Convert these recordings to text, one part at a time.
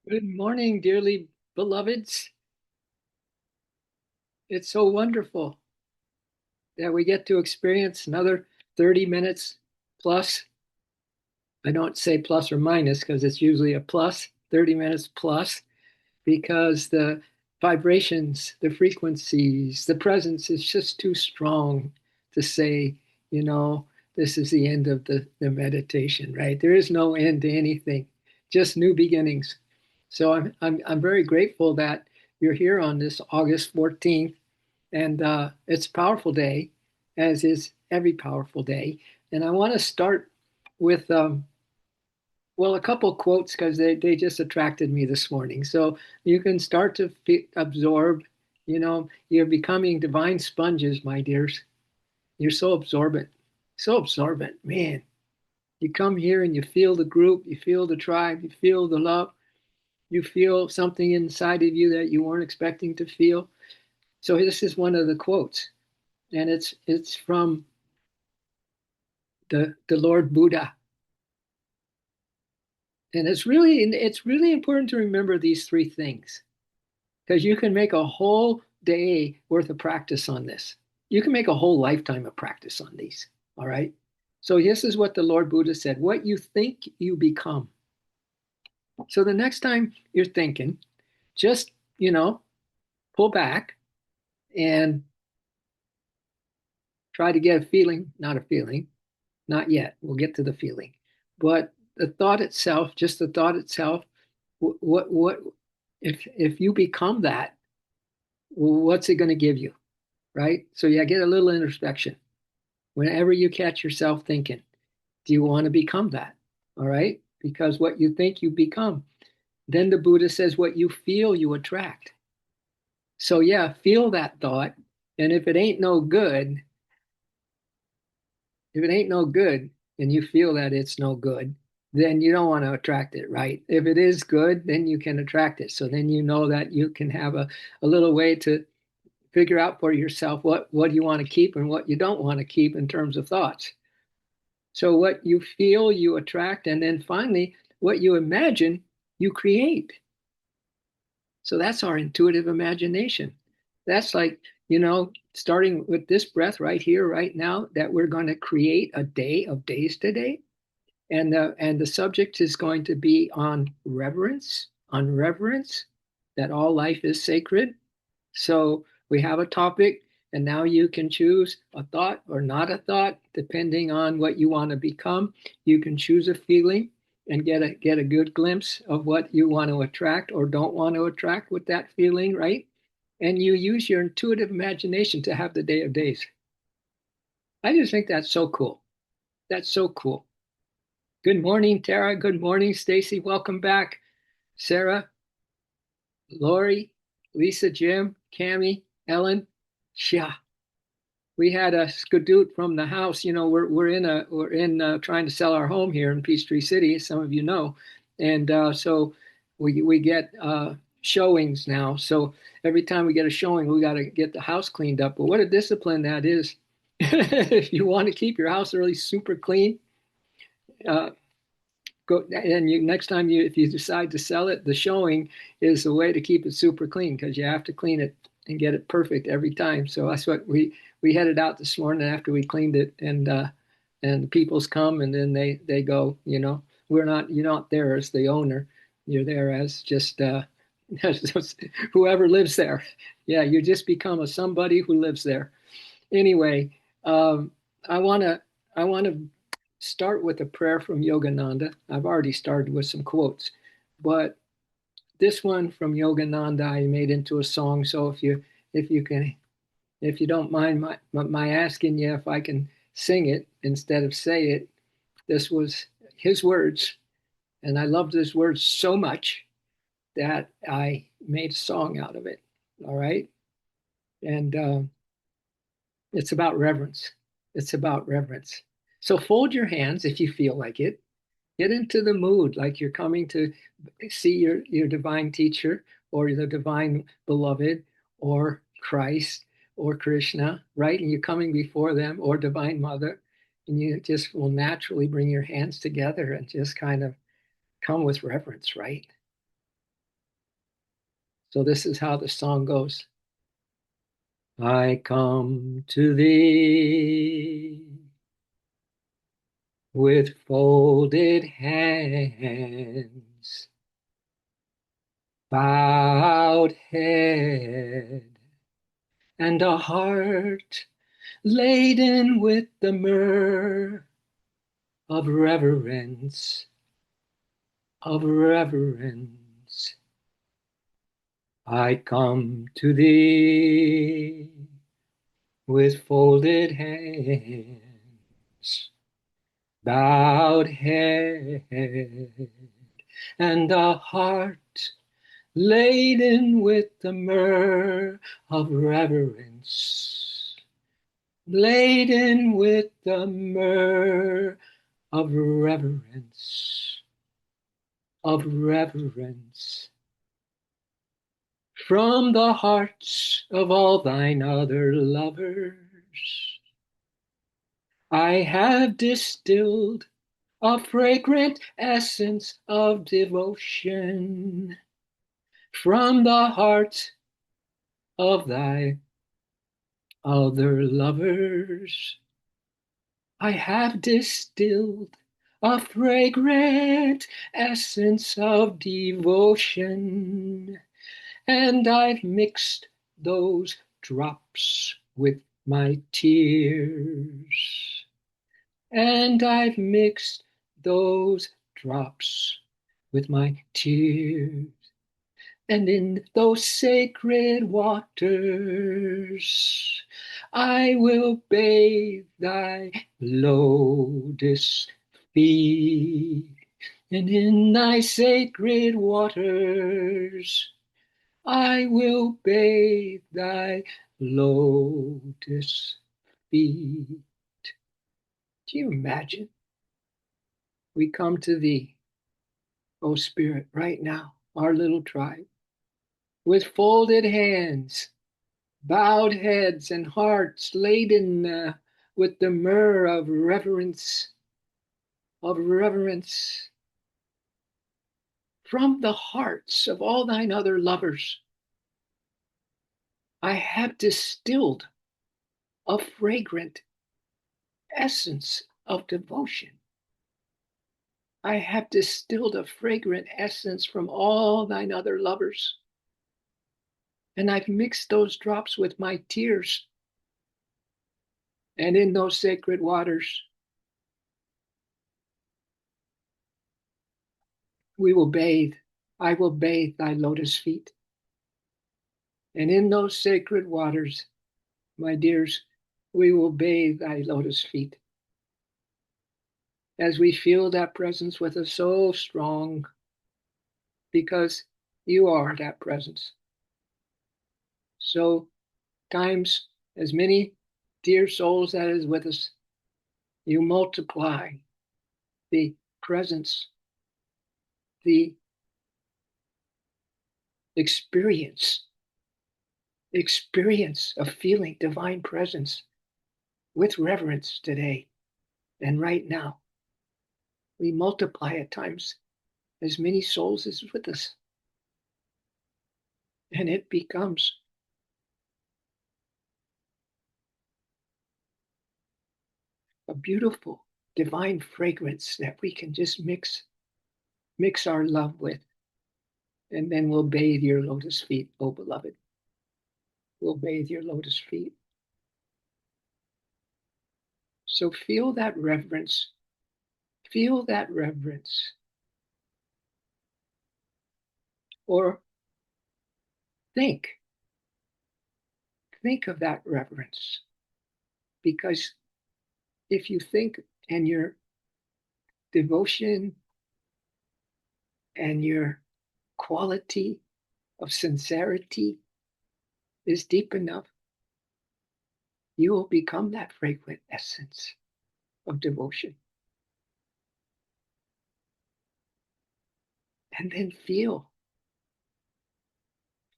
Good morning, dearly beloveds. It's so wonderful that we get to experience another 30 minutes plus. I don't say plus or minus because it's usually a plus, 30 minutes plus, because the vibrations, the frequencies, the presence is just too strong to say, you know, this is the end of the meditation, right? There is no end to anything, just new beginnings. So I'm very grateful that you're here on this August 14th, and it's a powerful day, as is every powerful day. And I want to start with well, a couple quotes because they just attracted me this morning. So you can start to absorb, you're becoming divine sponges, my dears. You're so absorbent, man. You come here and you feel the group, you feel the tribe, you feel the love, you feel something inside of you that you weren't expecting to feel. So this is one of the quotes, and it's from the Lord Buddha. And it's really important to remember these three things because you can make a whole day worth of practice on this. You can make a whole lifetime of practice on these. All right. So this is what the Lord Buddha said: what you think, you become. So the next time you're thinking, just, pull back and try to get a feeling, not a feeling, not yet. We'll get to the feeling. But the thought itself, just the thought itself, what if you become that, what's it going to give you? Right? So yeah, get a little introspection. Whenever you catch yourself thinking, do you want to become that? All right? Because what you think, you become. Then the Buddha says, what you feel, you attract. So yeah, feel that thought. And if it ain't no good, if it ain't no good and you feel that it's no good, then you don't want to attract it, right? If it is good, then you can attract it. So then you know that you can have a little way to figure out for yourself what you want to keep and what you don't want to keep in terms of thoughts. So what you feel, you attract, and then finally, what you imagine, you create. So that's our intuitive imagination. That's like, starting with this breath right here, right now, that we're going to create a day of days today. And the subject is going to be on reverence, that all life is sacred. So we have a topic, and now you can choose a thought or not a thought, depending on what you want to become. You can choose a feeling and get a good glimpse of what you want to attract or don't want to attract with that feeling, right? And you use your intuitive imagination to have the day of days. I just think that's so cool. That's so cool. Good morning, Tara. Good morning, Stacy. Welcome back. Sarah, Lori, Lisa, Jim, Cami, Ellen. Yeah, we had a skedoot from the house. We're in trying to sell our home here in Peachtree City. Some of you know, and so we get showings now. So every time we get a showing, we got to get the house cleaned up. But what a discipline that is! If you want to keep your house really super clean, uh, go and you next time you if you decide to sell it, the showing is the way to keep it super clean because you have to clean it and get it perfect every time. So that's what we headed out this morning after we cleaned it, and the people's come and then they go. You're not there as the owner. You're there as just whoever lives there. Yeah, you just become a somebody who lives there. Anyway, I want to I want to start with a prayer from Yogananda. I've already started with some quotes, but this one from Yogananda I made into a song. So if you don't mind my asking you if I can sing it instead of say it, this was his words, and I loved his words so much that I made a song out of it. All right, and it's about reverence. It's about reverence. So fold your hands if you feel like it. Get into the mood like you're coming to see your divine teacher or the divine beloved or Christ or Krishna, right? And you're coming before them or divine mother. And you just will naturally bring your hands together and just kind of come with reverence, right? So this is how the song goes. I come to thee with folded hands, bowed head, and a heart laden with the myrrh of reverence, of reverence. I come to thee with folded hands, bowed head, and a heart laden with the myrrh of reverence, laden with the myrrh of reverence, of reverence. From the hearts of all thine other lovers, I have distilled a fragrant essence of devotion. From the heart of thy other lovers, I have distilled a fragrant essence of devotion, and I've mixed those drops with my tears, and I've mixed those drops with my tears. And in those sacred waters, I will bathe thy lotus feet. And in thy sacred waters, I will bathe thy lotus feet. Do you imagine? We come to thee, O Spirit, right now, our little tribe, with folded hands, bowed heads, and hearts laden with the myrrh of reverence, of reverence. From the hearts of all thine other lovers, I have distilled a fragrant essence of devotion. I have distilled a fragrant essence from all thine other lovers, and I've mixed those drops with my tears. And in those sacred waters, we will bathe. I will bathe thy lotus feet. And in those sacred waters, my dears, we will bathe thy lotus feet. As we feel that presence with us so strong, because you are that presence. So times as many dear souls that is with us, you multiply the presence, the experience of feeling divine presence with reverence today and right now. We multiply at times as many souls as with us. And it becomes a beautiful divine fragrance that we can just mix our love with. And then we'll bathe your lotus feet, oh beloved. We'll bathe your lotus feet. So feel that reverence. Feel that reverence. Or think of that reverence. Because if you think and your devotion and your quality of sincerity is deep enough, you will become that fragrant essence of devotion. And then feel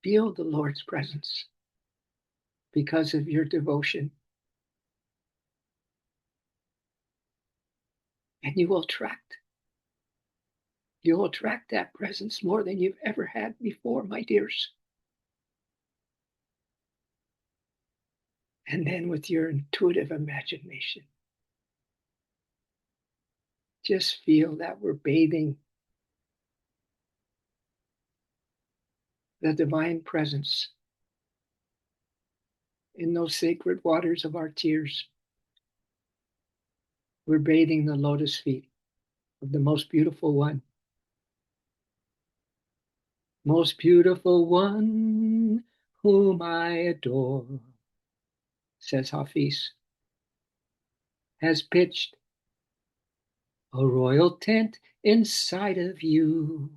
the Lord's presence because of your devotion. And you will attract that presence more than you've ever had before, my dears. And then with your intuitive imagination, just feel that we're bathing the divine presence in those sacred waters of our tears. We're bathing the lotus feet of the most beautiful one. Most beautiful one, whom I adore, says Hafiz, has pitched a royal tent inside of you.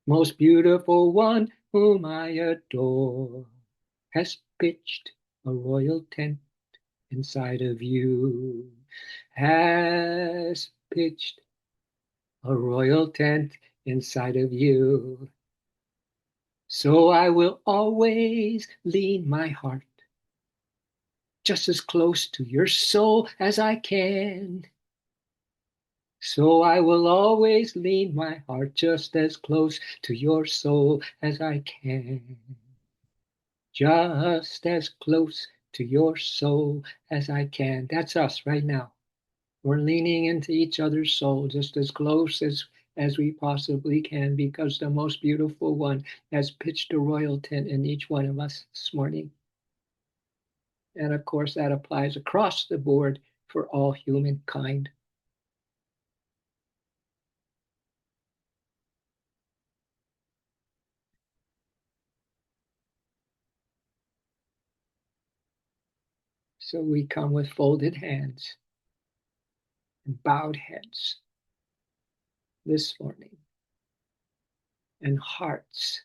Most beautiful one, whom I adore, has pitched a royal tent inside of you. Has pitched a royal tent inside of you. So I will always lean my heart just as close to your soul as I can. So I will always lean my heart just as close to your soul as I can. Just as close to your soul as I can. That's us right now. We're leaning into each other's soul just as close as we possibly can, because the most beautiful one has pitched a royal tent in each one of us this morning. And of course, that applies across the board for all humankind. So we come with folded hands and bowed heads this morning, and hearts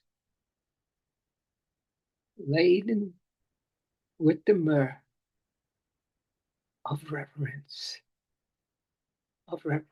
laden with the myrrh of reverence, of reverence.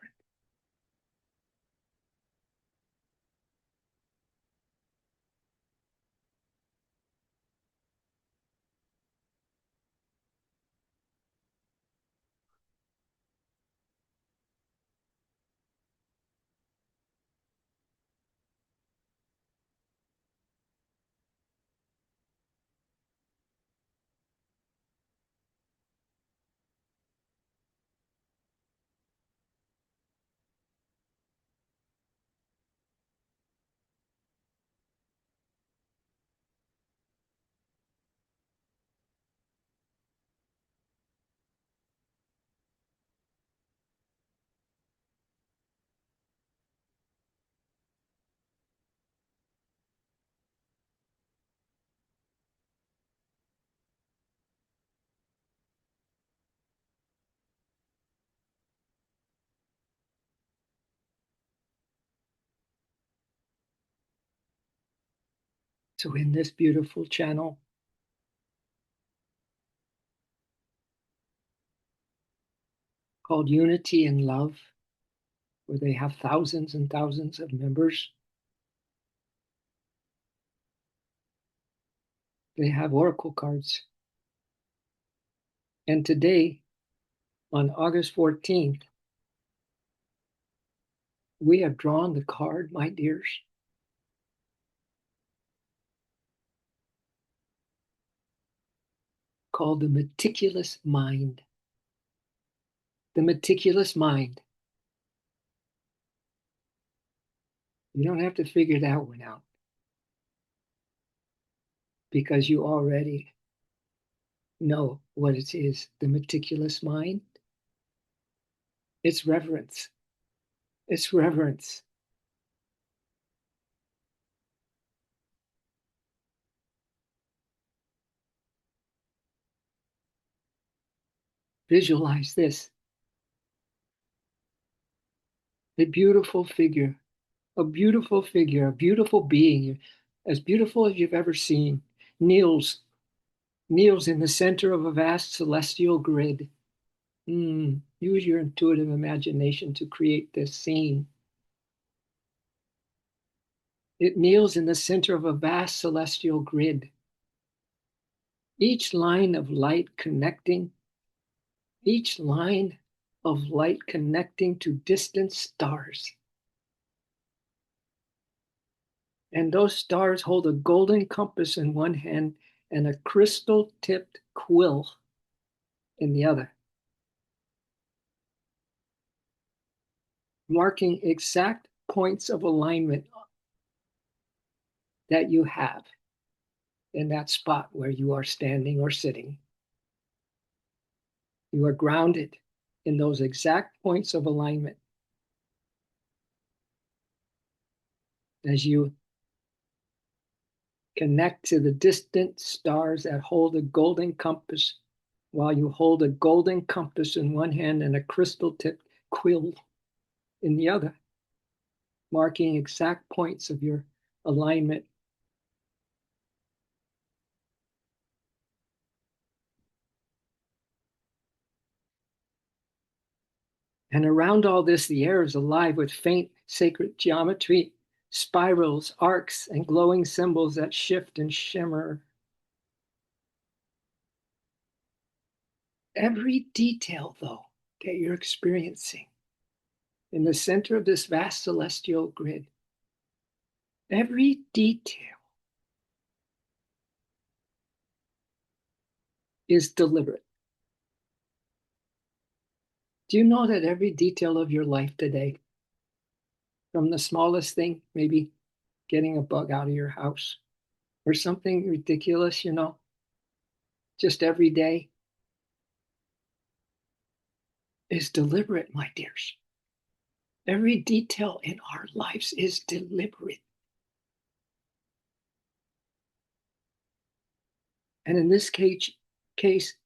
So in this beautiful channel called Unity and Love, where they have thousands and thousands of members, they have oracle cards. And today, on August 14th, we have drawn the card, my dears, called the Meticulous Mind. The Meticulous Mind. You don't have to figure that one out, because you already know what it is. The meticulous mind. It's reverence. It's reverence. Visualize this. A beautiful figure, a beautiful figure, a beautiful being, as beautiful as you've ever seen, kneels in the center of a vast celestial grid. Use your intuitive imagination to create this scene. It kneels in the center of a vast celestial grid. Each line of light connecting to distant stars. And those stars hold a golden compass in one hand and a crystal-tipped quill in the other, marking exact points of alignment that you have in that spot where you are standing or sitting. You are grounded in those exact points of alignment. As you connect to the distant stars that hold a golden compass, while you hold a golden compass in one hand and a crystal-tipped quill in the other, marking exact points of your alignment. And around all this, the air is alive with faint sacred geometry, spirals, arcs, and glowing symbols that shift and shimmer. Every detail, though, that you're experiencing in the center of this vast celestial grid, every detail is deliberate. Do you know that every detail of your life today, from the smallest thing, maybe getting a bug out of your house or something ridiculous, just every day, is deliberate, my dears. Every detail in our lives is deliberate. And in this case,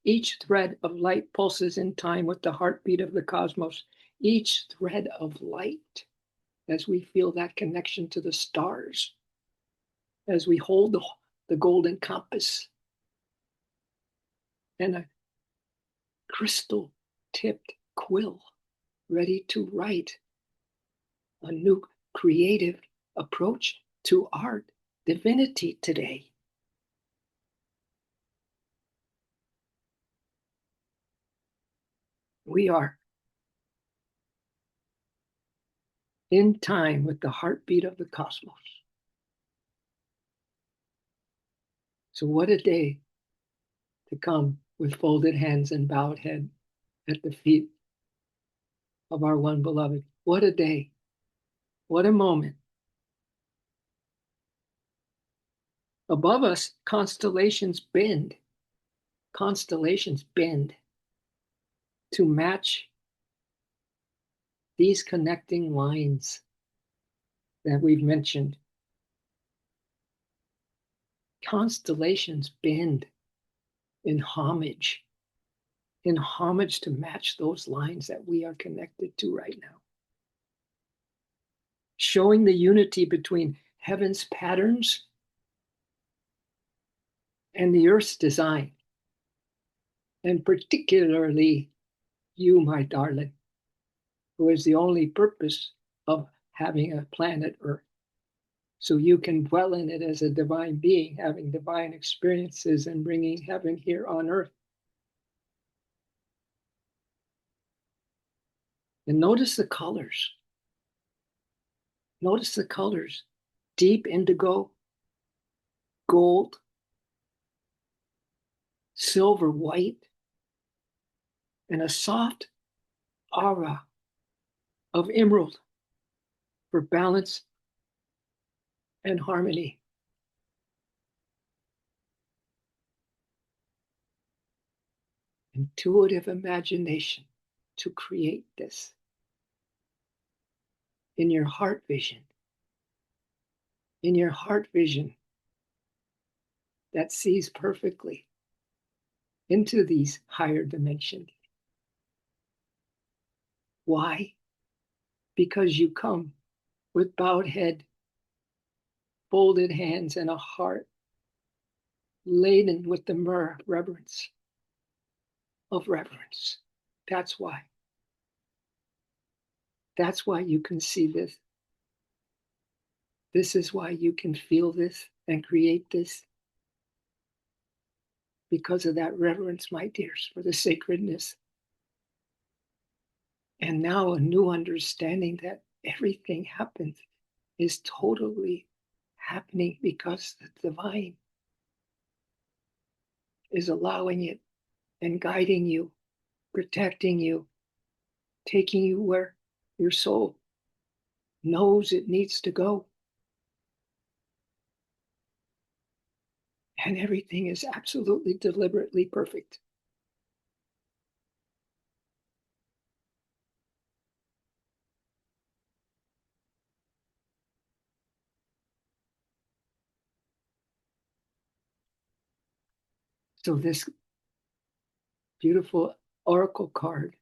each thread of light pulses in time with the heartbeat of the cosmos. Each thread of light, as we feel that connection to the stars, as we hold the golden compass and a crystal tipped quill ready to write a new creative approach to art divinity today. We are in time with the heartbeat of the cosmos. So what a day to come with folded hands and bowed head at the feet of our one beloved. What a day. What a moment. Above us, constellations bend. Constellations bend to match these connecting lines that we've mentioned. Constellations bend in homage to match those lines that we are connected to right now. Showing the unity between heaven's patterns and the earth's design. And particularly you, my darling, who is the only purpose of having a planet Earth. So you can dwell in it as a divine being, having divine experiences and bringing heaven here on earth. And notice the colors. Notice the colors. Deep indigo, gold, silver white, and a soft aura of emerald for balance and harmony. Intuitive imagination to create this in your heart vision. In your heart vision that sees perfectly into these higher dimensions. Why? Because you come with bowed head, folded hands, and a heart laden with the myrrh of reverence. That's why. That's why you can see this. This is why you can feel this and create this. Because of that reverence, my dears, for the sacredness. And now a new understanding that everything happens is totally happening because the divine is allowing it and guiding you, protecting you, taking you where your soul knows it needs to go. And everything is absolutely deliberately perfect. So this beautiful oracle card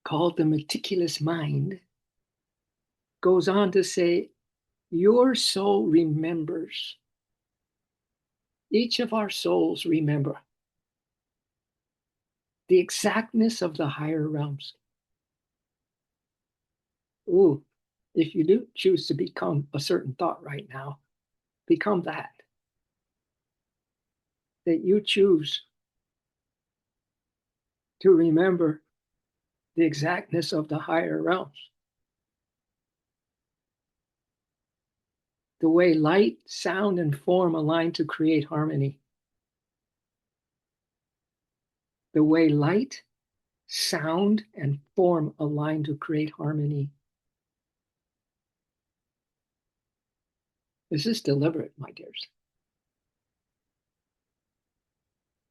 called the Meticulous Mind goes on to say, your soul remembers. Each of our souls remember the exactness of the higher realms. Ooh, if you do choose to become a certain thought right now, become that. That you choose to remember the exactness of the higher realms. The way light, sound, and form align to create harmony. The way light, sound, and form align to create harmony. This is deliberate, my dears.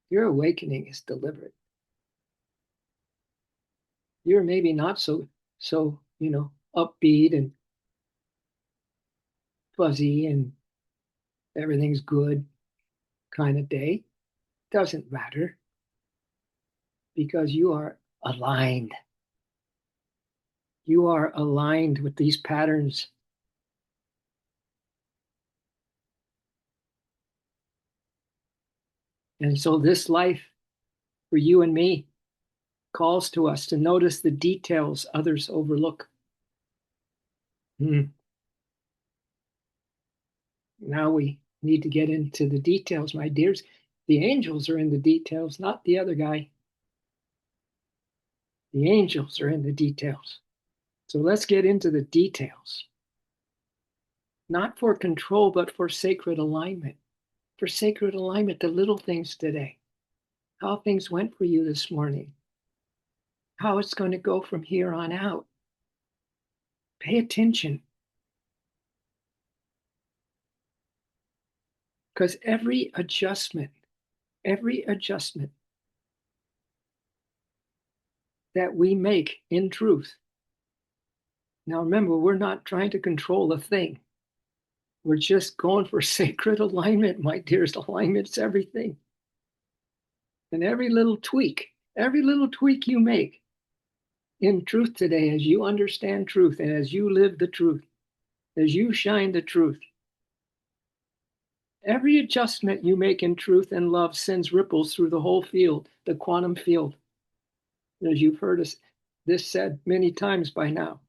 Your awakening is deliberate. You're maybe not so upbeat and fuzzy and everything's good kind of day. Doesn't matter because you are aligned. You are aligned with these patterns. And so this life for you and me calls to us to notice the details others overlook. Now we need to get into the details, my dears. The angels are in the details, not the other guy. The angels are in the details. So let's get into the details. Not for control, but for sacred alignment. For sacred alignment, the little things today. How things went for you this morning. How it's going to go from here on out. Pay attention. Because every adjustment that we make in truth. Now remember, we're not trying to control a thing. We're just going for sacred alignment, my dears. Alignment's everything. And every little tweak you make in truth today, as you understand truth and as you live the truth, as you shine the truth, every adjustment you make in truth and love sends ripples through the whole field, the quantum field. As you've heard this said many times by now.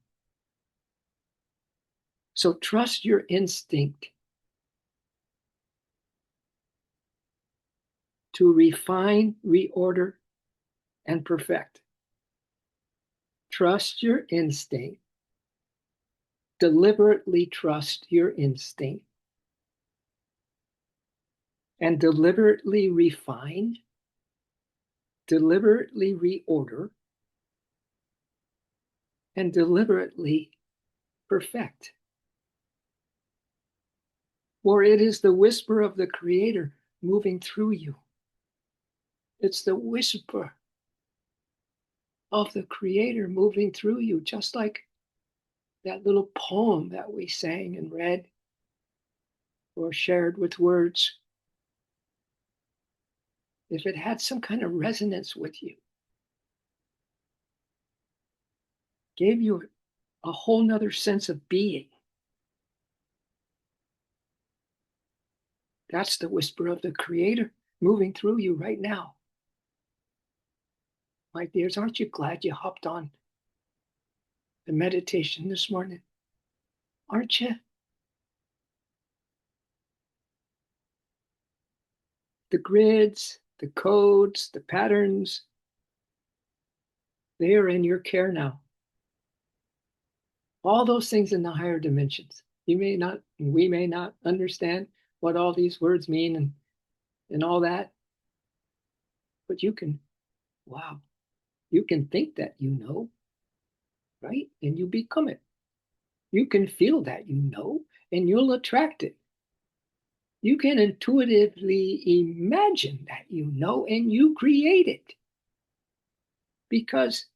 So trust your instinct to refine, reorder, and perfect. Trust your instinct. Deliberately trust your instinct. And deliberately refine, deliberately reorder, and deliberately perfect. For it is the whisper of the Creator moving through you. It's the whisper of the Creator moving through you, just like that little poem that we sang and read or shared with words. If it had some kind of resonance with you, gave you a whole nother sense of being, that's the whisper of the Creator moving through you right now. My dears, aren't you glad you hopped on the meditation this morning? Aren't you? The grids, the codes, the patterns, they are in your care now. All those things in the higher dimensions. we may not understand what all these words mean and all that, but you can, wow, you can think that you know, right? And you become it. You can feel that you know, and you'll attract it. You can intuitively imagine that you know, and you create it. Because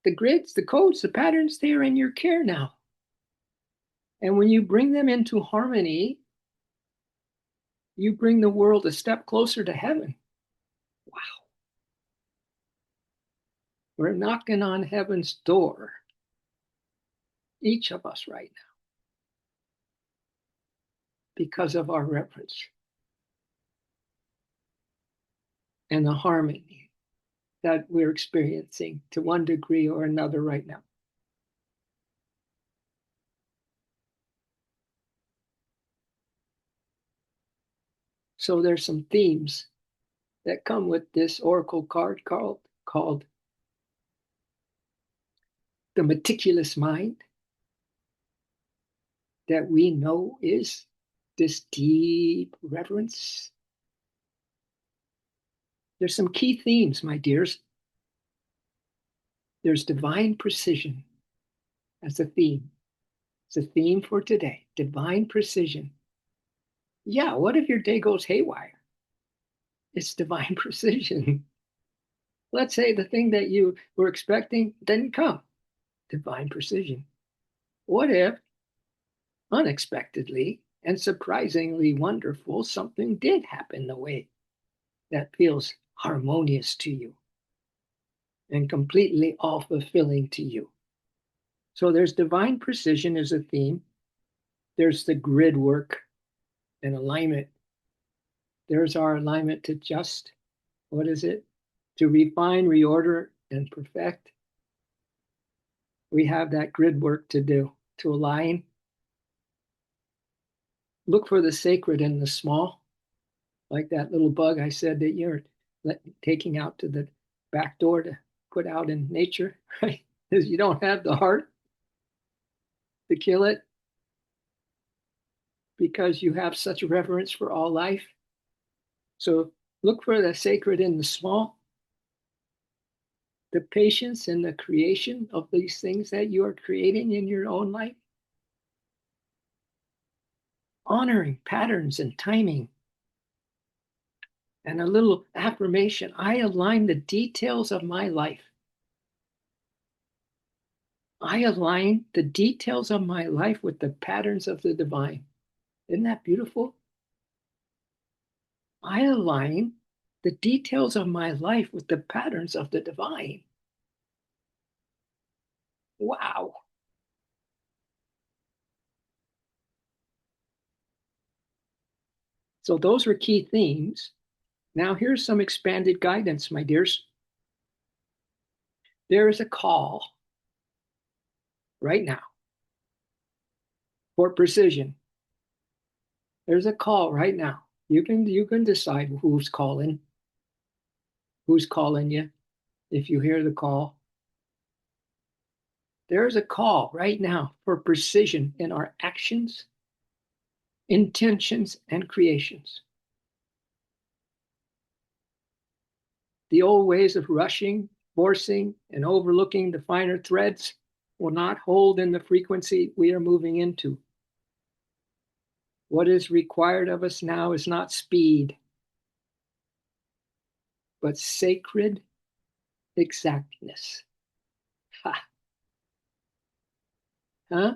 the grids, the codes, the patterns, they're in your care now. And when you bring them into harmony, you bring the world a step closer to heaven. Wow. We're knocking on heaven's door, each of us right now, because of our reverence and the harmony that we're experiencing to one degree or another right now. So there's some themes that come with this oracle card called the meticulous mind, that we know is this deep reverence. There's some key themes, my dears. There's divine precision as a theme. It's a theme for today, divine precision. Yeah, what if your day goes haywire? It's divine precision. Let's say the thing that you were expecting didn't come. Divine precision. What if, unexpectedly and surprisingly wonderful, something did happen the way that feels harmonious to you and completely all fulfilling to you? So there's divine precision as a theme. There's the grid work and alignment. There's our alignment to just, what is it? To refine, reorder, and perfect. We have that grid work to do, to align. Look for the sacred in the small, like that little bug I said that you're taking out to the back door to put out in nature, right? Because you don't have the heart to kill it, because you have such reverence for all life. So look for the sacred in the small, the patience in the creation of these things that you are creating in your own life, honoring patterns and timing, and a little affirmation. I align the details of my life. I align the details of my life with the patterns of the divine. Isn't that beautiful? I align the details of my life with the patterns of the divine. Wow. So those were key themes. Now here's some expanded guidance, my dears. There is a call right now for precision. There's a call right now. You can decide who's calling you if you hear the call. There is a call right now for precision in our actions, intentions, and creations. The old ways of rushing, forcing, and overlooking the finer threads will not hold in the frequency we are moving into. What is required of us now is not speed, but sacred exactness. Ha. Huh?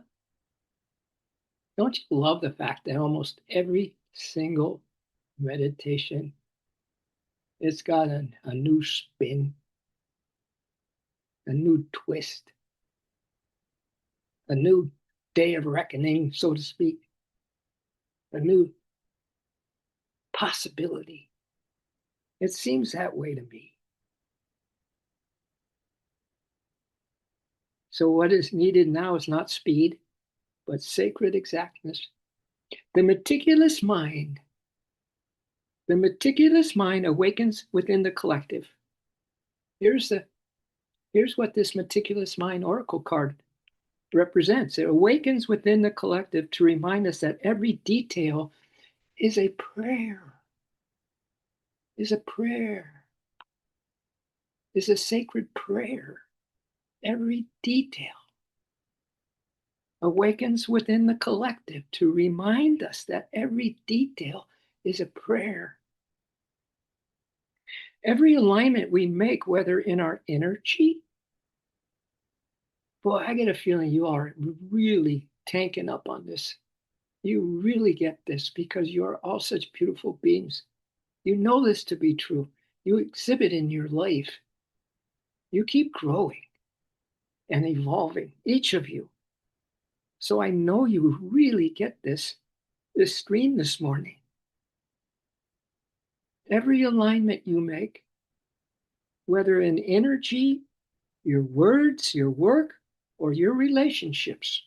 Don't you love the fact that almost every single meditation, it's got a new spin, a new twist, a new day of reckoning, so to speak, a new possibility. It seems that way to me. So what is needed now is not speed, but sacred exactness. The meticulous mind, the meticulous mind awakens within the collective. Here's what this meticulous mind oracle card represents. It awakens within the collective to remind us that every detail is a prayer, is a prayer, is a sacred prayer. Every detail awakens within the collective to remind us that every detail is a prayer. Every alignment we make, whether in our energy, boy, I get a feeling you are really tanking up on this. You really get this because you are all such beautiful beings. You know this to be true. You exhibit in your life. You keep growing and evolving, each of you. So I know you really get this stream this morning. Every alignment you make, whether in energy, your words, your work, or your relationships,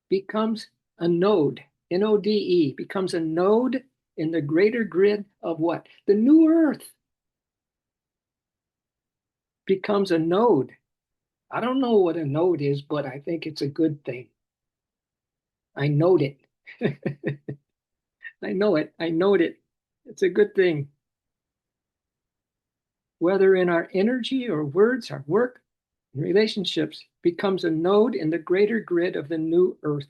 becomes a node, N-O-D-E, becomes a node in the greater grid of what? The new earth becomes a node. I don't know what a node is, but I think it's a good thing. I note it. I know it. I note it. It's a good thing. Whether in our energy or words, our work, relationships, becomes a node in the greater grid of the new earth.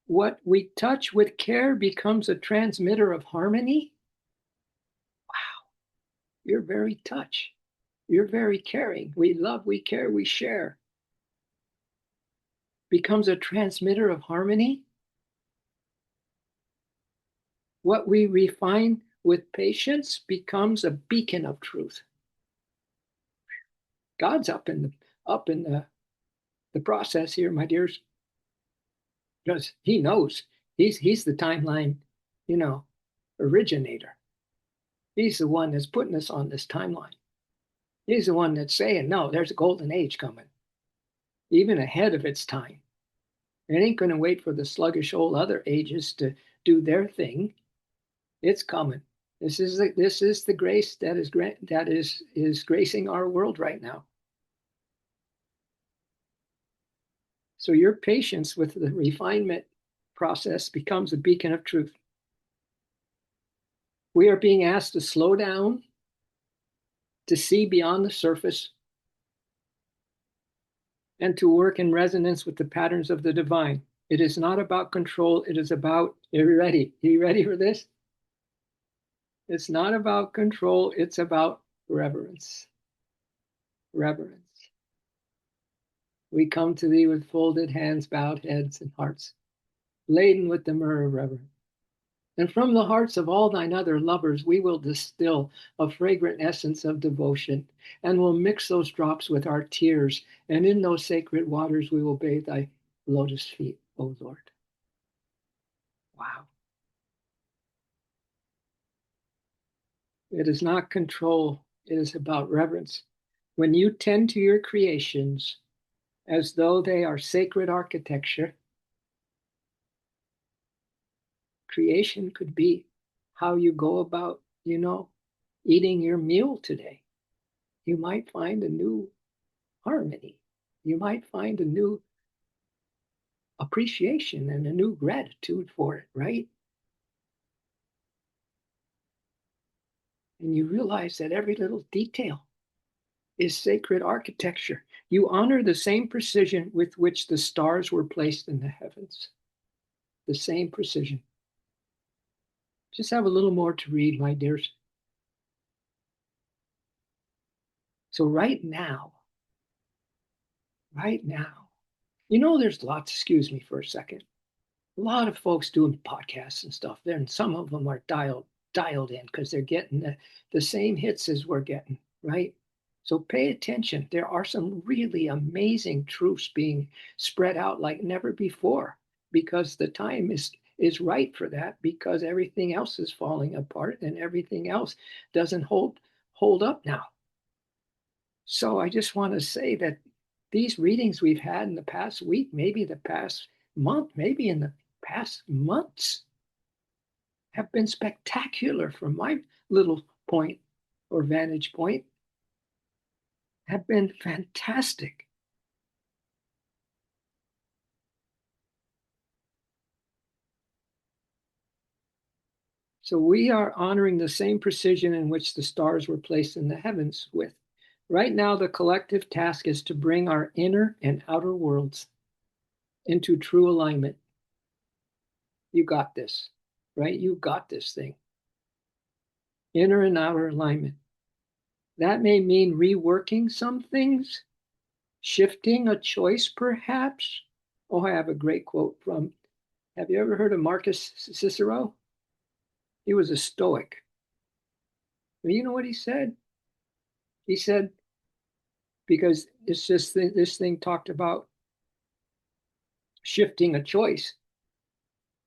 What we touch with care becomes a transmitter of harmony. Wow, you're very touch. You're very caring. We love, we care, we share. Becomes a transmitter of harmony. What we refine with patience becomes a beacon of truth. God's up in the process here, my dears, because he knows he's the timeline, originator. He's the one that's putting us on this timeline. He's the one that's saying, no, there's a golden age coming, even ahead of its time. It ain't going to wait for the sluggish old other ages to do their thing. It's coming. This is the grace that is gracing our world right now. So your patience with the refinement process becomes a beacon of truth. We are being asked to slow down, to see beyond the surface, and to work in resonance with the patterns of the divine. It is not about control. It is about, are you ready? Are you ready for this? It's not about control. It's about reverence. Reverence. We come to thee with folded hands, bowed heads, and hearts, laden with the myrrh of reverence. And from the hearts of all thine other lovers, we will distill a fragrant essence of devotion, and will mix those drops with our tears, and in those sacred waters we will bathe thy lotus feet, O Lord. Wow. It is not control, it is about reverence. When you tend to your creations as though they are sacred architecture, creation could be how you go about, eating your meal today. You might find a new harmony. You might find a new appreciation and a new gratitude for it, right? And you realize that every little detail is sacred architecture. You honor the same precision with which the stars were placed in the heavens. The same precision. Just have a little more to read, my dears. So right now, there's lots, excuse me for a second, a lot of folks doing podcasts and stuff there, and some of them are dialed in because they're getting the same hits as we're getting, right? So pay attention. There are some really amazing truths being spread out like never before, because the time is right for that, because everything else is falling apart and everything else doesn't hold up now. So I just want to say that these readings we've had in the past week, maybe the past month, maybe in the past months, have been spectacular from my little point or vantage point, have been fantastic. So we are honoring the same precision in which the stars were placed in the heavens with. Right now, the collective task is to bring our inner and outer worlds into true alignment. You got this, right? You got this thing. Inner and outer alignment. That may mean reworking some things, shifting a choice perhaps. Oh, I have a great quote from, have you ever heard of Marcus Cicero? He was a Stoic. You know what he said? He said, because it's just this thing talked about shifting a choice.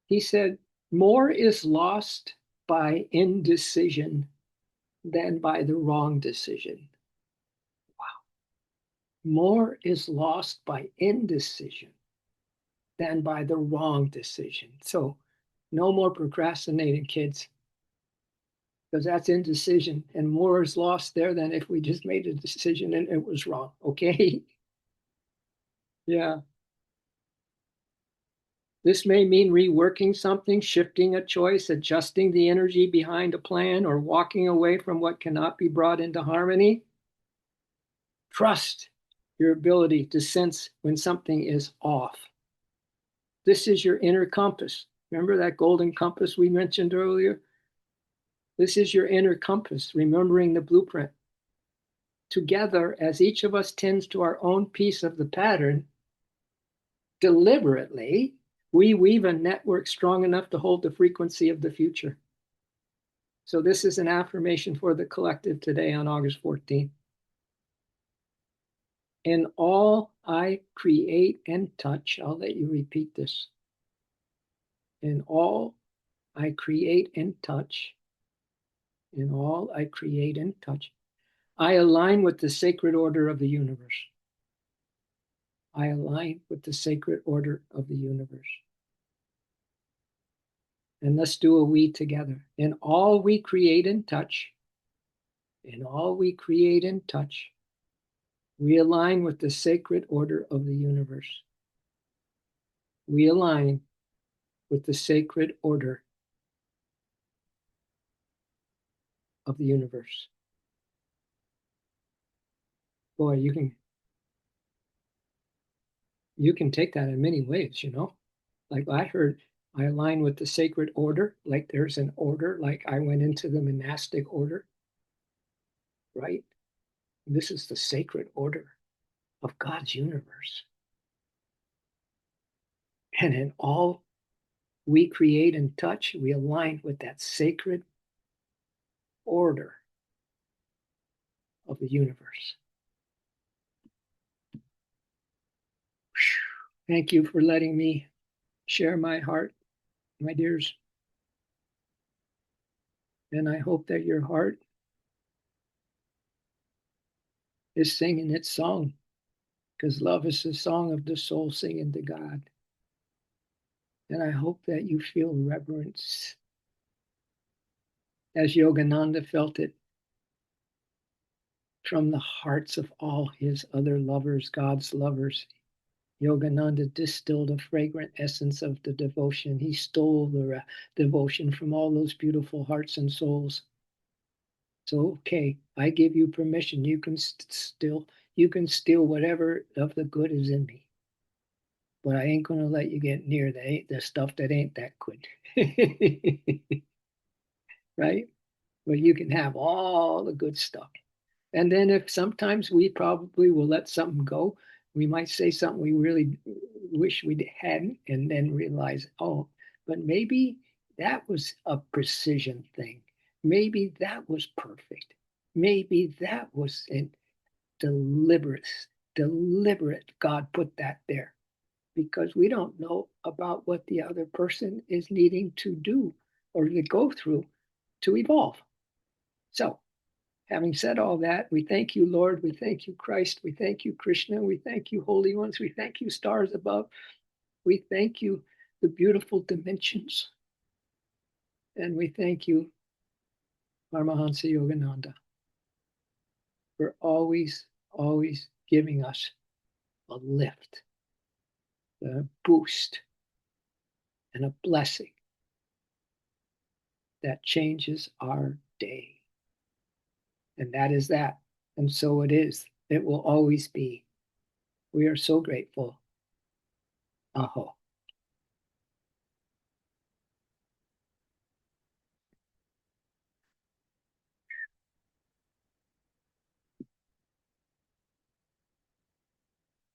He said, more is lost by indecision than by the wrong decision. Wow. More is lost by indecision than by the wrong decision. So no more procrastinating, kids, because that's indecision. And more is lost there than if we just made a decision and it was wrong. Okay. Yeah. This may mean reworking something, shifting a choice, adjusting the energy behind a plan, or walking away from what cannot be brought into harmony. Trust your ability to sense when something is off. This is your inner compass. Remember that golden compass we mentioned earlier? This is your inner compass, remembering the blueprint. Together, as each of us tends to our own piece of the pattern, deliberately, we weave a network strong enough to hold the frequency of the future. So this is an affirmation for the collective today on August 14th. In all I create and touch, I'll let you repeat this. In all I create and touch, in all I create and touch, I align with the sacred order of the universe. I align with the sacred order of the universe. And let's do a we together. In all we create and touch, in all we create and touch, we align with the sacred order of the universe. We align with the sacred order of the universe. Boy, you can take that in many ways, you know. Like I heard, I align with the sacred order, like there's an order, like I went into the monastic order, right? This is the sacred order of God's universe. And in all we create and touch, we align with that sacred order of the universe. Thank you for letting me share my heart, my dears. And I hope that your heart is singing its song, because love is the song of the soul singing to God. And I hope that you feel reverence as Yogananda felt it from the hearts of all his other lovers, God's lovers. Yogananda distilled a fragrant essence of the devotion. He stole the devotion from all those beautiful hearts and souls. So, okay, I give you permission. You can steal whatever of the good is in me. But I ain't gonna let you get near the stuff that ain't that good. Right? But you can have all the good stuff. And then if sometimes we probably will let something go, we might say something we really wish we hadn't, and then realize, oh, but maybe that was a precision thing. Maybe that was perfect. Maybe that was a deliberate, deliberate. God put that there because we don't know about what the other person is needing to do or to go through to evolve. So, having said all that, we thank you, Lord. We thank you, Christ. We thank you, Krishna. We thank you, Holy Ones. We thank you, stars above. We thank you, the beautiful dimensions. And we thank you, Paramahansa Yogananda, for always, always giving us a lift, a boost, and a blessing that changes our day. And that is that. And so it is. It will always be. We are so grateful. Aho.